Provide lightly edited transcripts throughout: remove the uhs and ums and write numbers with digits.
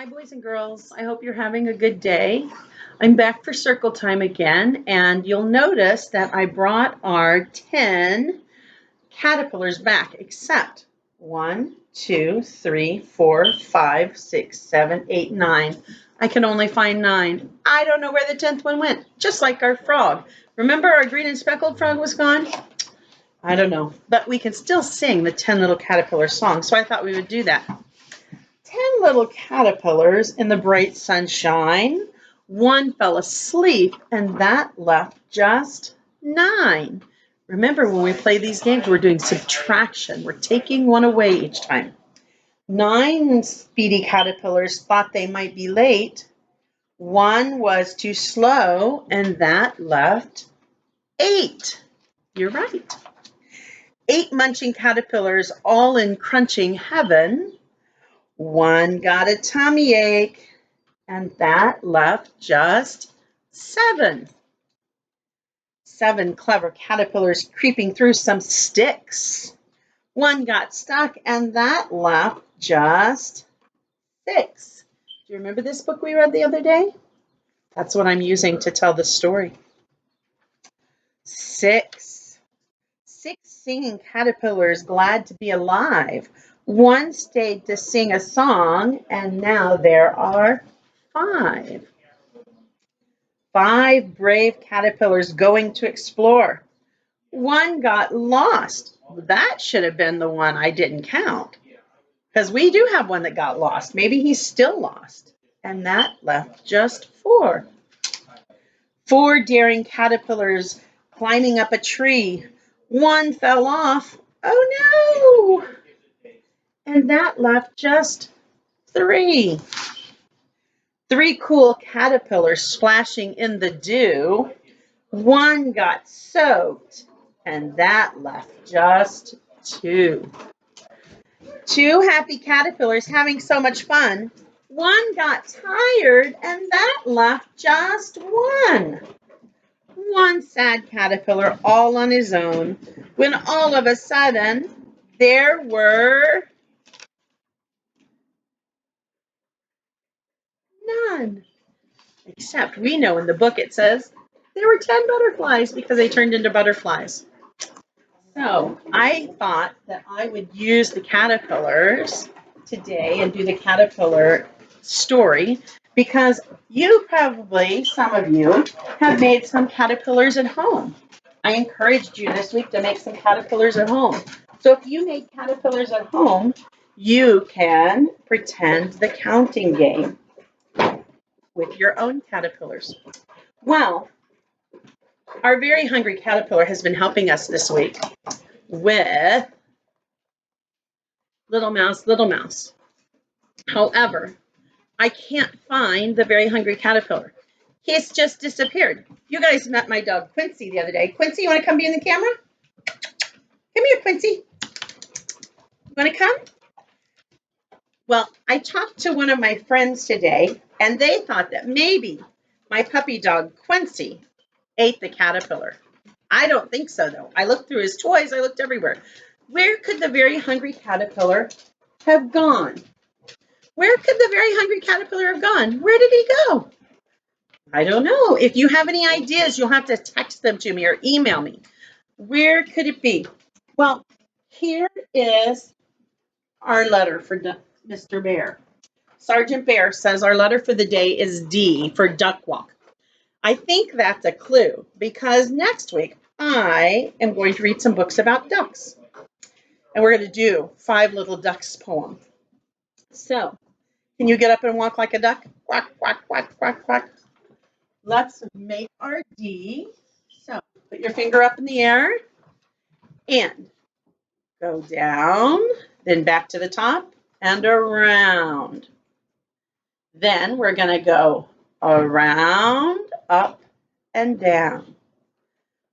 Hi, boys and girls. I hope you're having a good day. I'm back for circle time again, and you'll notice that I brought our 10 caterpillars back, except 1, 2, 3, 4, 5, 6, 7, 8, 9. I can only find 9. I don't know where the 10th one went, just like our frog. Remember our green and speckled frog was gone? I don't know, but we can still sing the 10 little caterpillar song, so I thought we would do that. 10 little caterpillars in the bright sunshine. One fell asleep, and that left just 9. Remember, when we play these games, we're doing subtraction. We're taking one away each time. 9 speedy caterpillars thought they might be late. 1 was too slow, and that left 8. You're right. 8 munching caterpillars, all in crunching heaven. 1 got a tummy ache, and that left just 7. 7 clever caterpillars creeping through some sticks. 1 got stuck, and that left just 6. Do you remember this book we read the other day? That's what I'm using to tell the story. 6. 6 singing caterpillars glad to be alive. 1 stayed to sing a song, and now there are 5. 5 brave caterpillars going to explore. 1 got lost. That should have been the one I didn't count, because we do have one that got lost. Maybe he's still lost. And that left just 4. 4 daring caterpillars climbing up a tree. 1 fell off. Oh no! And that left just 3. 3 cool caterpillars splashing in the dew. 1 got soaked, and that left just 2. 2 happy caterpillars having so much fun. 1 got tired, and that left just 1. 1 sad caterpillar all on his own, when all of a sudden there were none. Except we know in the book it says there were 10 butterflies because they turned into butterflies. So I thought that I would use the caterpillars today and do the caterpillar story, because you probably, some of you, have made some caterpillars at home. I encouraged you this week to make some caterpillars at home. So if you made caterpillars at home, you can pretend the counting game with your own caterpillars. Well, our very hungry caterpillar has been helping us this week with Little Mouse, Little Mouse. However, I can't find the very hungry caterpillar. He's just disappeared. You guys met my dog Quincy the other day. Quincy, you want to come be in the camera? Come here, Quincy. You want to come? Well, I talked to one of my friends today, and they thought that maybe my puppy dog Quincy ate the caterpillar. I don't think so, though. I looked through his toys. I looked everywhere. Where could the very hungry caterpillar have gone? Where could the very hungry caterpillar have gone? Where did he go? I don't know. If you have any ideas, you'll have to text them to me or email me. Where could it be? Well, here is our letter for Mr. Bear. Sergeant Bear says our letter for the day is D for Duck Walk. I think that's a clue, because next week I am going to read some books about ducks. And we're going to do 5 Little Ducks poem. So, can you get up and walk like a duck? Quack, quack, quack, quack, quack. Let's make our D. So, put your finger up in the air and go down, then back to the top and around. Then we're going to go around, up, and down.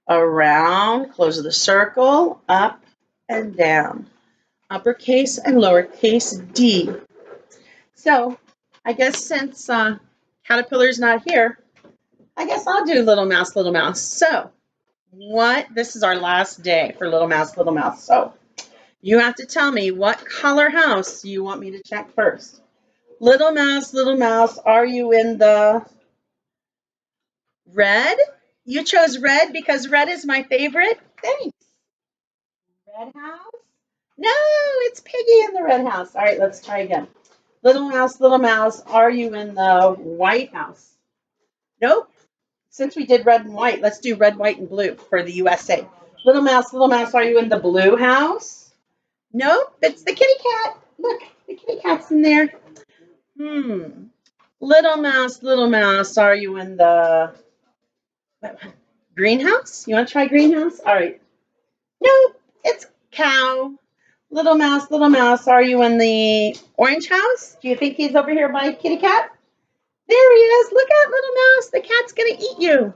Around, close of the circle, up and down. Uppercase and lowercase d. So, I guess since Caterpillar's not here, I guess I'll do Little Mouse, Little Mouse. So, this is our last day for Little Mouse, Little Mouse. So, you have to tell me what color house you want me to check first. Little mouse, are you in the red? You chose red because red is my favorite? Thanks. Red house? No, it's Piggy in the red house. All right, let's try again. Little mouse, are you in the white house? Nope. Since we did red and white, let's do red, white, and blue for the USA. Little mouse, are you in the blue house? Nope, it's the kitty cat. Look, the kitty cat's in there. Little mouse, are you in the greenhouse? You want to try greenhouse? All right. Nope, it's cow. Little mouse, are you in the orange house? Do you think he's over here by kitty cat? There he is. Look out, little mouse. The cat's going to eat you.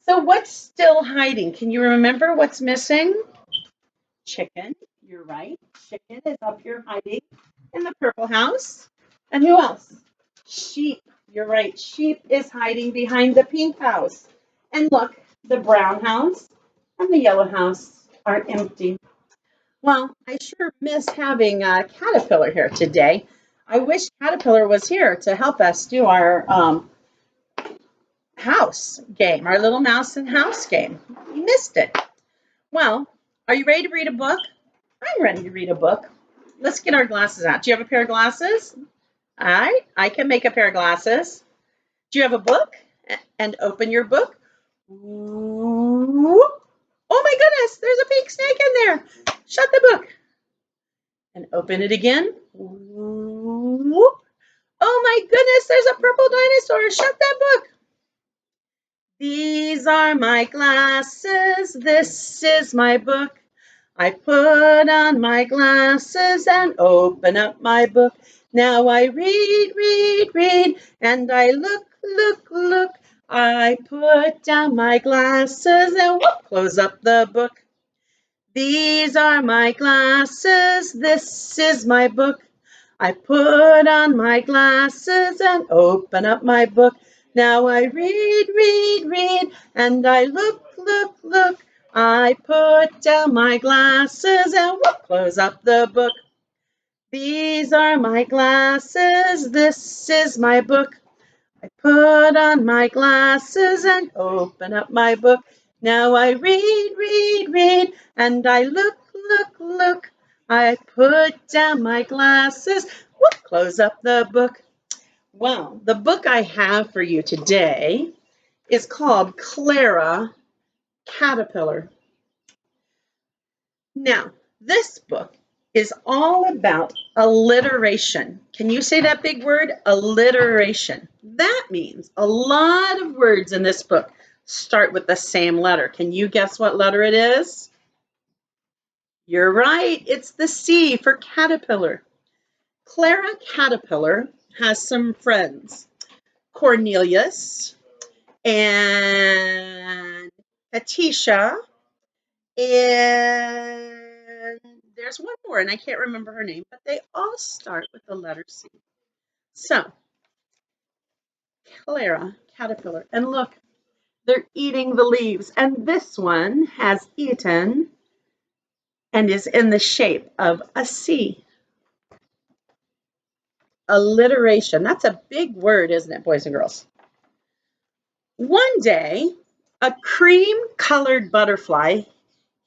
So what's still hiding? Can you remember what's missing? Chicken. You're right. Chicken is up here hiding in the purple house. And who else? Sheep. You're right. Sheep is hiding behind the pink house. And look, the brown house and the yellow house are empty. Well, I sure miss having Caterpillar here today. I wish Caterpillar was here to help us do our house game, our little mouse and house game. You missed it. Well, are you ready to read a book? I'm ready to read a book. Let's get our glasses out. Do you have a pair of glasses? All right, I can make a pair of glasses. Do you have a book? And open your book. Ooh. Oh my goodness, there's a big snake in there. Shut the book. And open it again. Ooh. Oh my goodness, there's a purple dinosaur. Shut that book. These are my glasses. This is my book. I put on my glasses and open up my book. Now I read, and I look. I put down my glasses and close up the book. These are my glasses. This is my book. I put on my glasses and open up my book. Now I read, and I look. I put down my glasses and close up the book. These are my glasses. This is my book. I put on my glasses and open up my book. Now I read, and I look. I put down my glasses, close up the book. Well, the book I have for you today is called Clara Caterpillar. Now, this book is all about alliteration. Can you say that big word? Alliteration. That means a lot of words in this book start with the same letter. Can you guess what letter it is? You're right. It's the C for caterpillar. Clara Caterpillar has some friends. Cornelius and Katisha, and there's one more, and I can't remember her name, but they all start with the letter C. So, Clara Caterpillar, and look, they're eating the leaves, and this one has eaten and is in the shape of a C. Alliteration. That's a big word, isn't it, boys and girls? One day, a cream-colored butterfly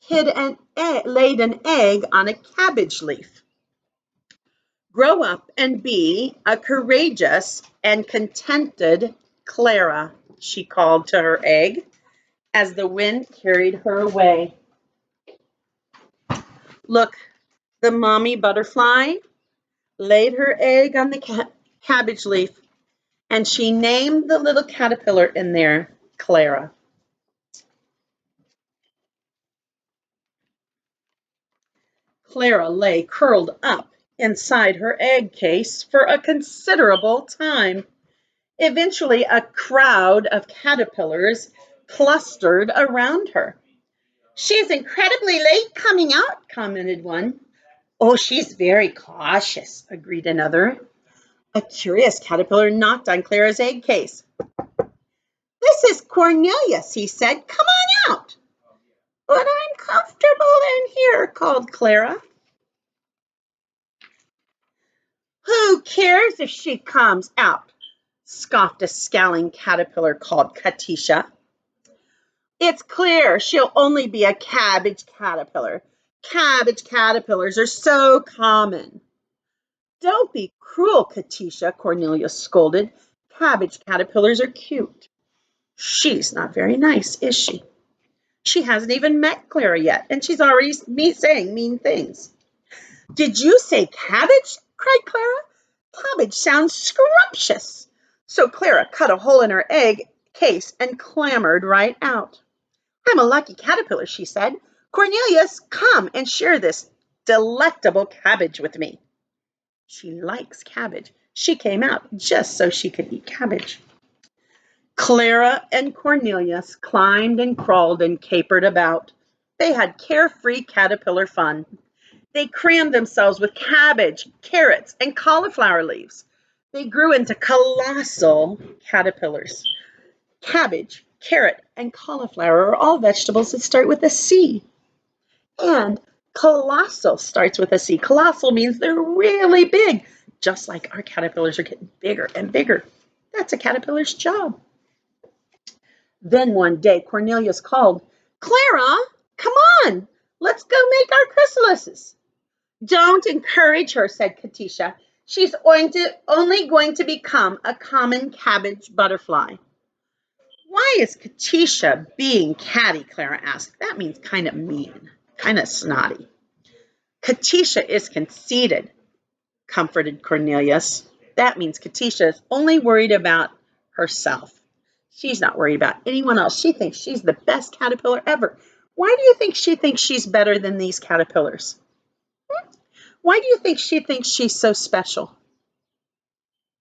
laid an egg on a cabbage leaf. Grow up and be a courageous and contented Clara, she called to her egg as the wind carried her away. Look, the mommy butterfly laid her egg on the cabbage leaf, and she named the little caterpillar in there Clara. Clara lay curled up inside her egg case for a considerable time. Eventually, a crowd of caterpillars clustered around her. "She's incredibly late coming out," commented one. "Oh, she's very cautious," agreed another. A curious caterpillar knocked on Clara's egg case. "This is Cornelius," he said. "Come on out." "But I'm comfortable in here," called Clara. Who cares if she comes out? Scoffed a scowling caterpillar called Katisha. It's clear she'll only be a cabbage caterpillar. Cabbage caterpillars are so common. Don't be cruel, Katisha, Cornelia scolded. Cabbage caterpillars are cute. She's not very nice, is she? She hasn't even met Clara yet, and she's already saying mean things. Did you say cabbage? Cried Clara. Cabbage sounds scrumptious. So Clara cut a hole in her egg case and clambered right out. I'm a lucky caterpillar, she said. Cornelius, come and share this delectable cabbage with me. She likes cabbage. She came out just so she could eat cabbage. Clara and Cornelius climbed and crawled and capered about. They had carefree caterpillar fun. They crammed themselves with cabbage, carrots, and cauliflower leaves. They grew into colossal caterpillars. Cabbage, carrot, and cauliflower are all vegetables that start with a C. And colossal starts with a C. Colossal means they're really big, just like our caterpillars are getting bigger and bigger. That's a caterpillar's job. Then one day, Cornelius called, Clara, come on, let's go make our chrysalises. Don't encourage her, said Katisha. She's only going to become a common cabbage butterfly. Why is Katisha being catty? Clara asked. That means kind of mean, kind of snotty. Katisha is conceited, comforted Cornelius. That means Katisha is only worried about herself. She's not worried about anyone else. She thinks she's the best caterpillar ever. Why do you think she thinks she's better than these caterpillars? Why do you think she thinks she's so special?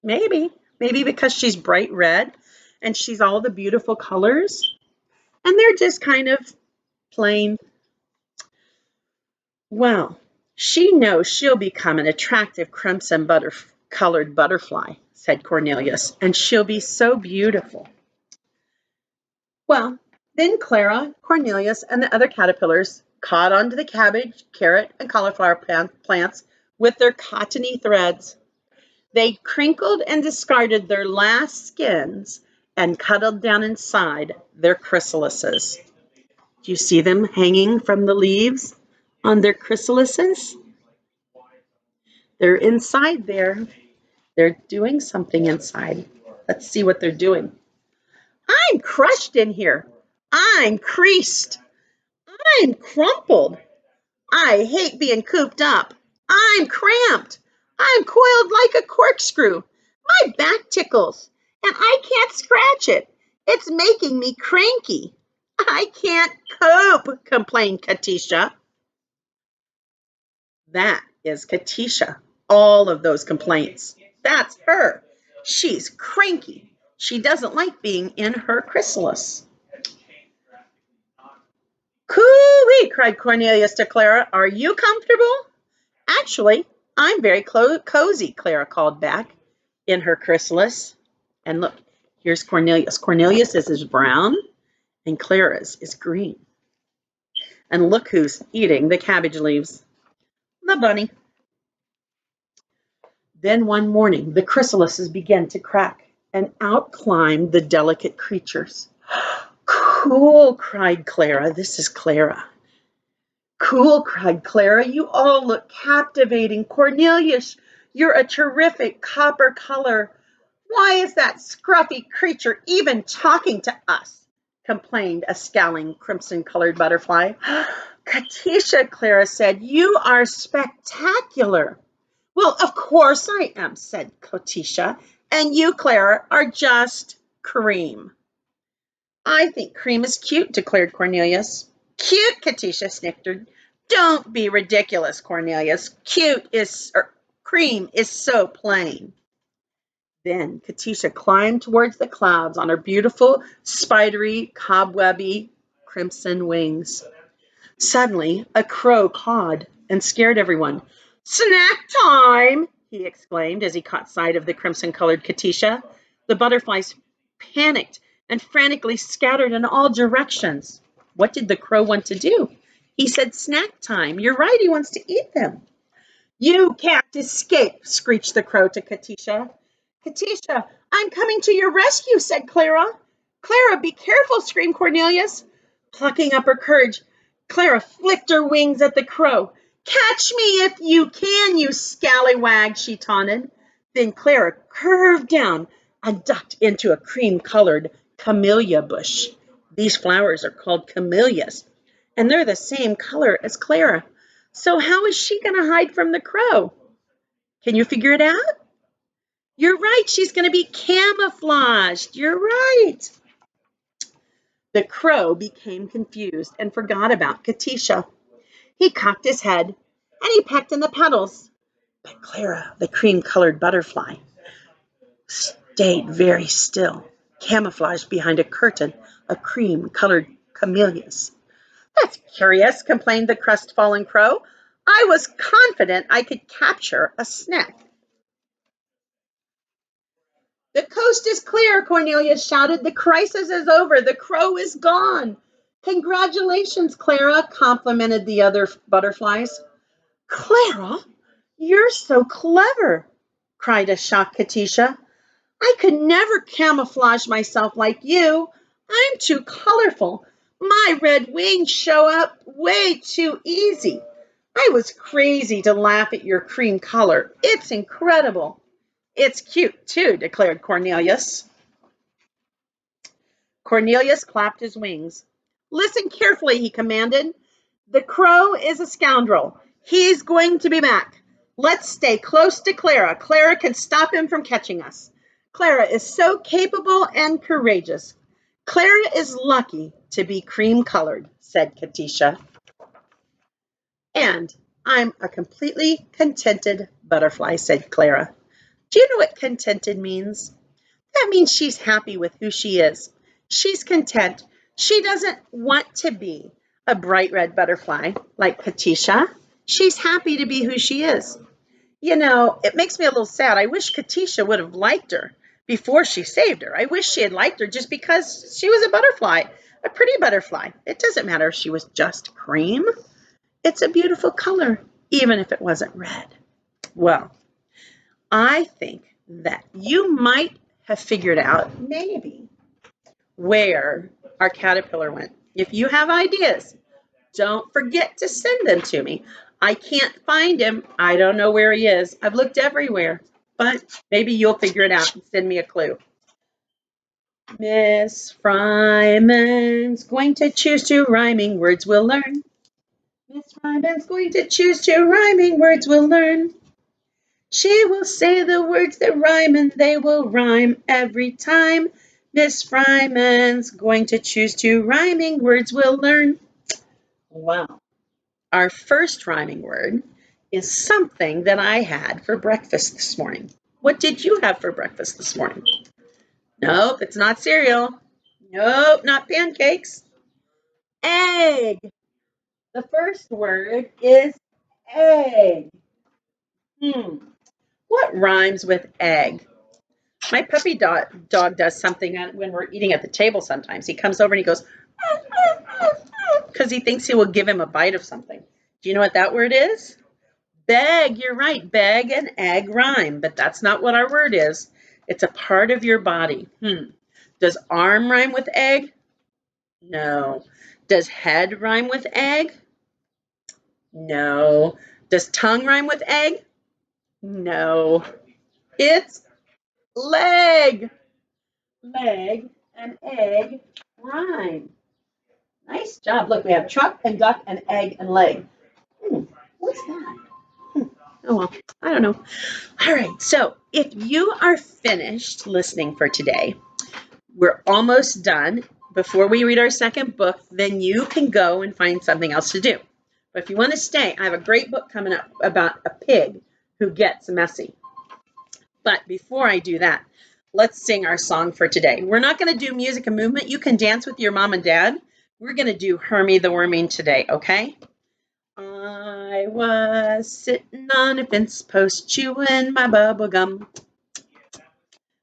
Maybe because she's bright red and she's all the beautiful colors and they're just kind of plain. Well, she knows she'll become an attractive crimson colored butterfly, said Cornelius, and she'll be so beautiful. Well, then Clara, Cornelius, and the other caterpillars caught onto the cabbage, carrot, and cauliflower plants with their cottony threads. They crinkled and discarded their last skins and cuddled down inside their chrysalises. Do you see them hanging from the leaves on their chrysalises? They're inside there. They're doing something inside. Let's see what they're doing. I'm crushed in here. I'm creased. I'm crumpled. I hate being cooped up. I'm cramped. I'm coiled like a corkscrew. My back tickles, and I can't scratch it. It's making me cranky. I can't cope, complained Katisha. That is Katisha. All of those complaints. That's her. She's cranky. She doesn't like being in her chrysalis. Coo-wee, cried Cornelius to Clara. Are you comfortable? Actually, I'm very cozy, Clara called back in her chrysalis. And look, here's Cornelius. Cornelius is brown and Clara's is green. And look who's eating the cabbage leaves. The bunny. Then one morning, the chrysalises began to crack, and out climbed the delicate creatures. Cool, cried Clara. This is Clara. Cool, cried Clara. You all look captivating. Cornelius, you're a terrific copper color. Why is that scruffy creature even talking to us? Complained a scowling crimson-colored butterfly. Katisha, Clara said, you are spectacular. Well, of course I am, said Katisha. And you, Clara, are just cream. I think cream is cute, declared Cornelius. Cute, Katisha snickered. Don't be ridiculous, Cornelius. Cream is so plain. Then Katisha climbed towards the clouds on her beautiful, spidery, cobwebby, crimson wings. Suddenly, a crow cawed and scared everyone. Snack time, he exclaimed as he caught sight of the crimson-colored Katisha. The butterflies panicked and frantically scattered in all directions. What did the crow want to do? He said, snack time. You're right, he wants to eat them. You can't escape, screeched the crow to Katisha. Katisha, I'm coming to your rescue, said Clara. Clara, be careful, screamed Cornelius. Plucking up her courage, Clara flicked her wings at the crow. Catch me if you can, you scallywag, she taunted. Then Clara curved down and ducked into a cream-colored camellia bush. These flowers are called camellias, and they're the same color as Clara. So how is she going to hide from the crow? Can you figure it out? You're right. She's going to be camouflaged. You're right. The crow became confused and forgot about Katisha. He cocked his head and he pecked in the petals. But Clara, the cream-colored butterfly, stayed very still, camouflaged behind a curtain of cream-colored camellias. That's curious, complained the crestfallen crow. I was confident I could capture a snack. The coast is clear, Cornelius shouted. The crisis is over. The crow is gone. Congratulations, Clara, complimented the other butterflies. Clara, you're so clever, cried a shocked Katisha. I could never camouflage myself like you. I'm too colorful. My red wings show up way too easy. I was crazy to laugh at your cream color. It's incredible. It's cute, too, declared Cornelius. Cornelius clapped his wings. Listen carefully, he commanded. The crow is a scoundrel. He's going to be back. Let's stay close to Clara. Clara can stop him from catching us. Clara is so capable and courageous. Clara is lucky to be cream-colored, said Katisha. And I'm a completely contented butterfly, said Clara. Do you know what contented means? That means she's happy with who she is. She's content. She doesn't want to be a bright red butterfly like Katisha. She's happy to be who she is. You know, it makes me a little sad. I wish Katisha would have liked her before she saved her. I wish she had liked her just because she was a butterfly, a pretty butterfly. It doesn't matter if she was just cream. It's a beautiful color, even if it wasn't red. Well, I think that you might have figured out maybe where our caterpillar went. If you have ideas, don't forget to send them to me. I can't find him. I don't know where he is. I've looked everywhere, but maybe you'll figure it out and send me a clue. Miss Fryman's going to choose two rhyming words we'll learn. Miss Fryman's going to choose two rhyming words we'll learn. She will say the words that rhyme and they will rhyme every time. Miss Fryman's going to choose two rhyming words we'll learn. Wow. Our first rhyming word is something that I had for breakfast this morning. What did you have for breakfast this morning? Nope, it's not cereal. Nope, not pancakes. Egg. The first word is egg. What rhymes with egg? My puppy dog does something when we're eating at the table sometimes. He comes over and he goes, because he thinks he will give him a bite of something. Do you know what that word is? Beg. You're right. Beg and egg rhyme, but that's not what our word is. It's a part of your body. Does arm rhyme with egg? No. Does head rhyme with egg? No. Does tongue rhyme with egg? No. It's leg. Leg and egg rhyme. Nice job. Look, we have truck and duck and egg and leg. What's that? Oh, well, I don't know. All right. So if you are finished listening for today, we're almost done. Before we read our second book, then you can go and find something else to do. But if you want to stay, I have a great book coming up about a pig who gets messy. But before I do that, let's sing our song for today. We're not going to do music and movement. You can dance with your mom and dad. We're going to do Hermie the Worming today, okay? I was sitting on a fence post chewing my bubble gum,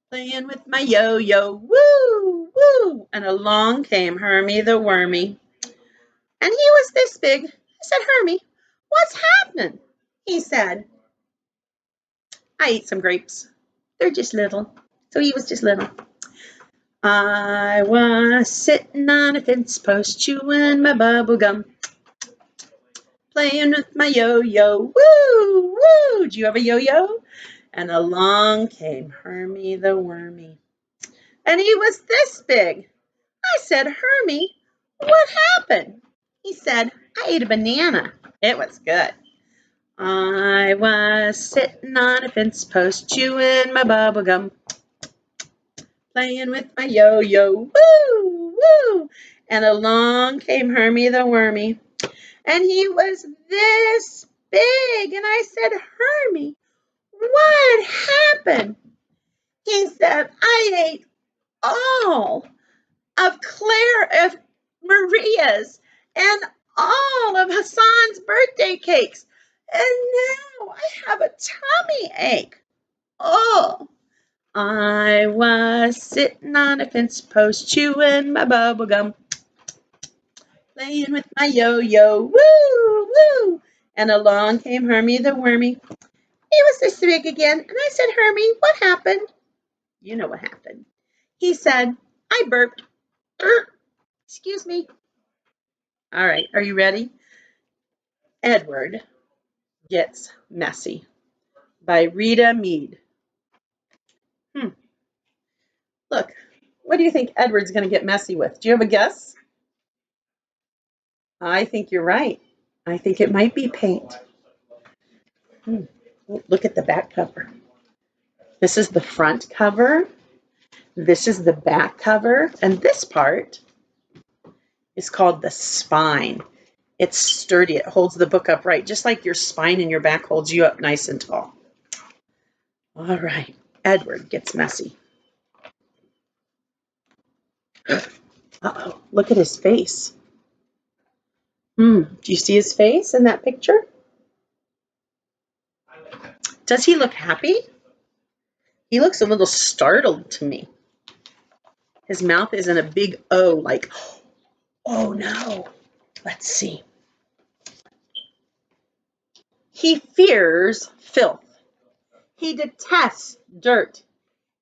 playing with my yo-yo, woo, woo, and along came Hermie the Wormy. And he was this big. I said, Hermie, what's happening? He said, I ate some grapes. They're just little. So he was just little. I was sitting on a fence post chewing my bubble gum, playing with my yo-yo. Woo, woo. Do you have a yo-yo? And along came Hermie the Wormy. And he was this big. I said, Hermie, what happened? He said, I ate a banana. It was good. I was sitting on a fence post chewing my bubble gum, playing with my yo-yo. Woo, woo. And along came Hermie the Wormy. And he was this big. And I said, Hermie, what happened? He said, I ate all of Maria's and all of Hassan's birthday cakes. And now I have a tummy ache. Oh, I was sitting on a fence post chewing my bubble gum, playing with my yo-yo. Woo, woo. And along came Hermie the Wormy. He was this big again. And I said, Hermie, what happened? You know what happened. He said, I burped. Excuse me. All right, are you ready? Edward Gets Messy by Rita Mead. Look, what do you think Edward's going to get messy with? Do you have a guess? I think you're right. I think it might be paint. Look at the back cover. This is the front cover. This is the back cover. And this part is called the spine. It's sturdy. It holds the book upright, just like your spine and your back holds you up nice and tall. All right, Edward Gets Messy. Uh-oh, look at his face. Do you see his face in that picture? Does he look happy? He looks a little startled to me. His mouth is in a big O, like, oh no. Let's see. He fears filth. He detests dirt.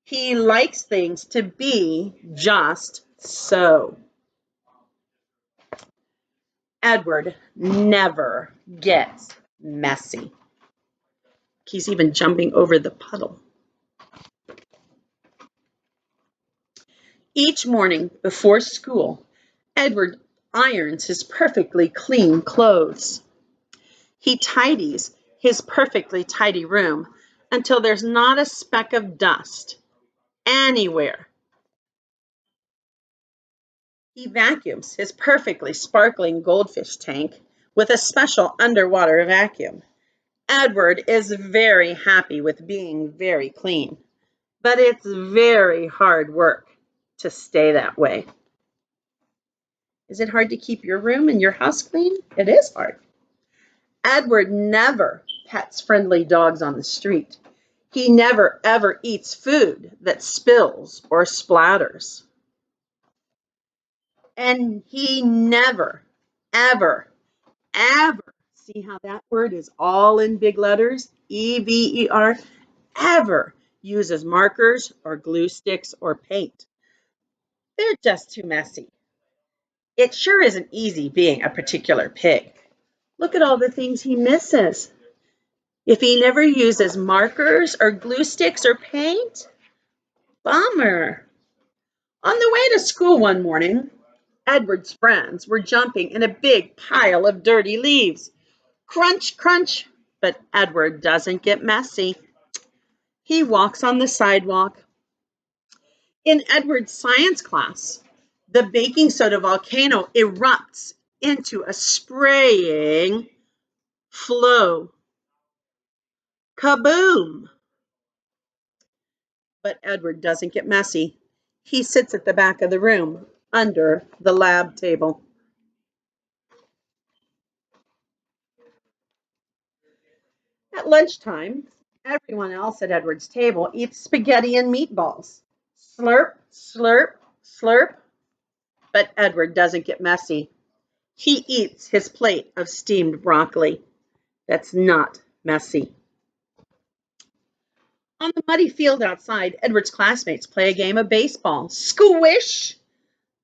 He likes things to be just so. Edward never gets messy. He's even jumping over the puddle. Each morning before school, Edward irons his perfectly clean clothes. He tidies his perfectly tidy room until there's not a speck of dust anywhere. He vacuums his perfectly sparkling goldfish tank with a special underwater vacuum. Edward is very happy with being very clean, but it's very hard work to stay that way. Is it hard to keep your room and your house clean? It is hard. Edward never pets friendly dogs on the street. He never, ever eats food that spills or splatters. And he never, ever, ever, see how that word is all in big letters, E-V-E-R, ever uses markers or glue sticks or paint. They're just too messy. It sure isn't easy being a particular pig. Look at all the things he misses. If he never uses markers or glue sticks or paint, bummer. On the way to school one morning, Edward's friends were jumping in a big pile of dirty leaves. Crunch, crunch, but Edward doesn't get messy. He walks on the sidewalk. In Edward's science class, the baking soda volcano erupts into a spraying flow. Kaboom! But Edward doesn't get messy. He sits at the back of the room, under the lab table. At lunchtime, everyone else at Edward's table eats spaghetti and meatballs. Slurp, slurp, slurp. But Edward doesn't get messy. He eats his plate of steamed broccoli. That's not messy. On the muddy field outside, Edward's classmates play a game of baseball. Squish!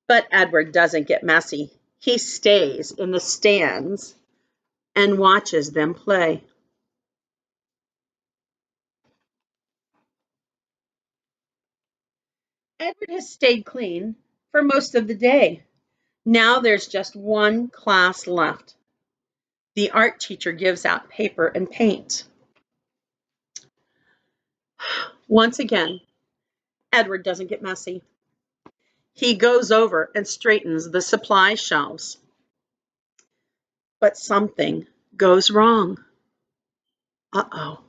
But Edward doesn't get messy. He stays in the stands and watches them play. Edward has stayed clean for most of the day. Now there's just one class left. The art teacher gives out paper and paint. Once again, Edward doesn't get messy. He goes over and straightens the supply shelves. But something goes wrong. Uh-oh.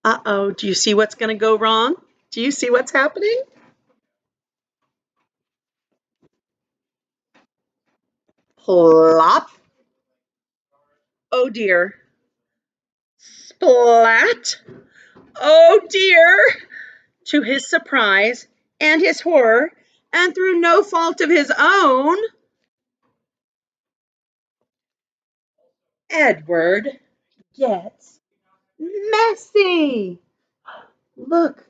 Uh-oh. Do you see what's going to go wrong? Do you see what's happening? Plop. Oh dear. Splat. Oh dear. To his surprise and his horror, and through no fault of his own, Edward gets messy. Look.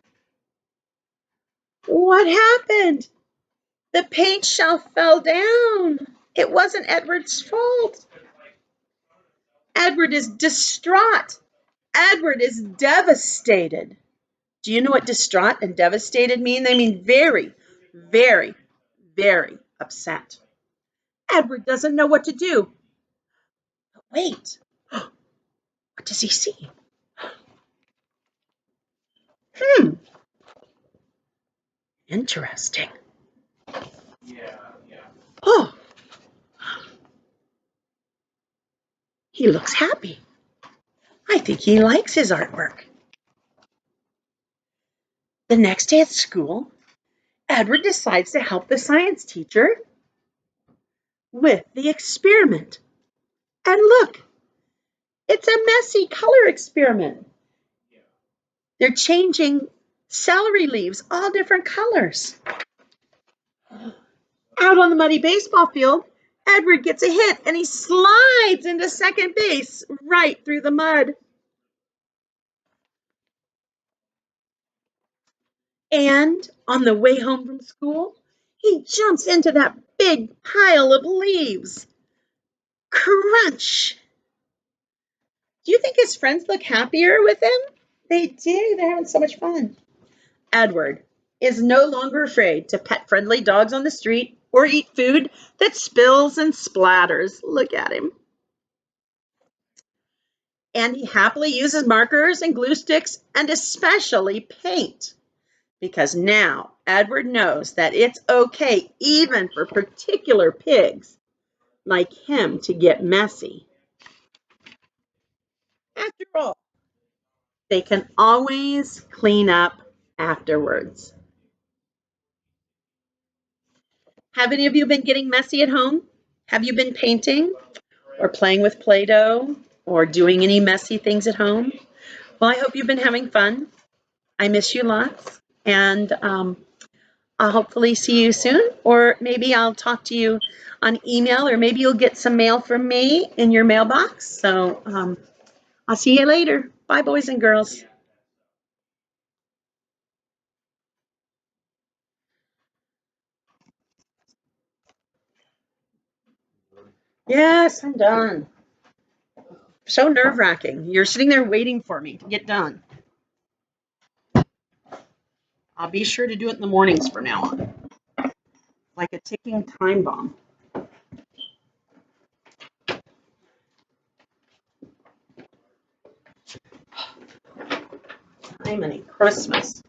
What happened? The paint shelf fell down. It wasn't Edward's fault. Edward is distraught. Edward is devastated. Do you know what distraught and devastated mean? They mean very, very, very upset. Edward doesn't know what to do. But wait, what does he see? Interesting. Oh, he looks happy. I think he likes his artwork. The next day at school, Edward decides to help the science teacher with the experiment. And look, it's a messy color experiment. They're changing celery leaves, all different colors. Out on the muddy baseball field, Edward gets a hit and he slides into second base right through the mud. And on the way home from school, he jumps into that big pile of leaves. Crunch! Do you think his friends look happier with him? They do. They're having so much fun. Edward is no longer afraid to pet friendly dogs on the street or eat food that spills and splatters. Look at him. And he happily uses markers and glue sticks and especially paint. Because now Edward knows that it's okay even for particular pigs like him to get messy. After all, they can always clean up afterwards. Have any of you been getting messy at home? Have you been painting or playing with Play-Doh or doing any messy things at home? Well, I hope you've been having fun. I miss you lots. And I'll hopefully see you soon, or maybe I'll talk to you on email, or maybe you'll get some mail from me in your mailbox. So I'll see you later. Bye, boys and girls. Yes, I'm done. So nerve-wracking. You're sitting there waiting for me to get done. I'll be sure to do it in the mornings from now on. Like a ticking time bomb. Time and Christmas.